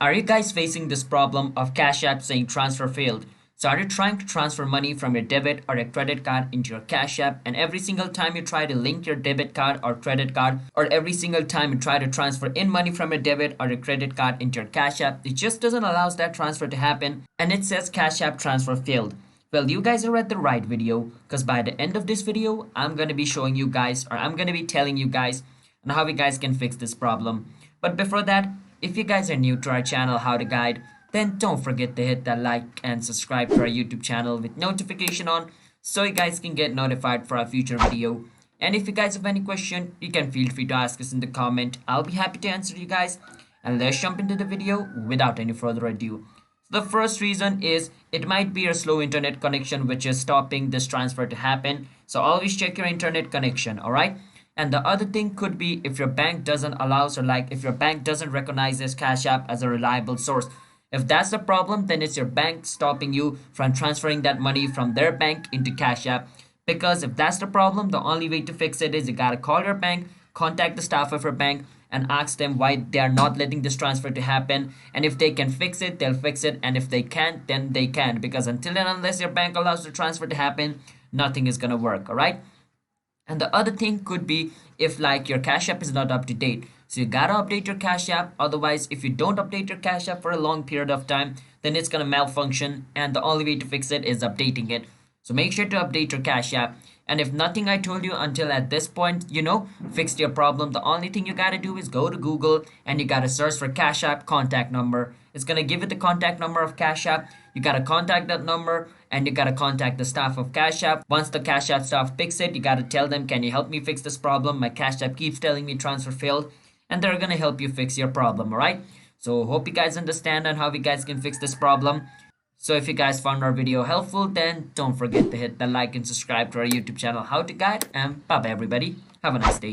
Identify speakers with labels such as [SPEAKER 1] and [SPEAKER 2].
[SPEAKER 1] Are you guys facing this problem of Cash App saying transfer failed? So are you trying to transfer money from your debit or your credit card into your Cash App, and every single time you try to link your debit card or credit card, or every single time you try to transfer in money from your debit or your credit card into your Cash App, it just doesn't allow that transfer to happen and it says Cash App transfer failed? Well, you guys are at the right video, because by the end of this video, I'm going to be showing you guys, or I'm going to be telling you guys on how you guys can fix this problem. But before that, if you guys are new to our channel How to Guide, then don't forget to hit that like and subscribe to our YouTube channel with notification on so you guys can get notified for our future video. And if you guys have any question, you can feel free to ask us in the comment. I'll be happy to answer you guys. And let's jump into the video without any further ado. So the first reason is it might be your slow internet connection which is stopping this transfer to happen. So always check your internet connection, alright? And the other thing could be if your bank doesn't allow, or like if your bank doesn't recognize this Cash App as a reliable source. If that's the problem, then it's your bank stopping you from transferring that money from their bank into Cash App. Because if that's the problem, the only way to fix it is you gotta call your bank, contact the staff of your bank, and ask them why they are not letting this transfer to happen. And if they can fix it, they'll fix it. And if they can't, then they can't. Because until and unless your bank allows the transfer to happen, nothing is gonna work, alright? And the other thing could be if like your Cash App is not up to date. So you gotta update your Cash App. Otherwise, if you don't update your Cash App for a long period of time, then it's gonna malfunction. And the only way to fix it is updating it. So make sure to update your Cash App. And if nothing I told you until at this point, fixed your problem, the only thing you gotta do is go to Google and you gotta search for Cash App contact number. It's gonna give you the contact number of Cash App. You gotta contact that number and you gotta contact the staff of Cash App. Once the Cash App staff picks it, you gotta tell them, can you help me fix this problem? My Cash App keeps telling me transfer failed, and they're gonna help you fix your problem, alright? So hope you guys understand on how you guys can fix this problem. So if you guys found our video helpful, then don't forget to hit the like and subscribe to our YouTube channel How to Guide, and bye bye everybody. Have a nice day.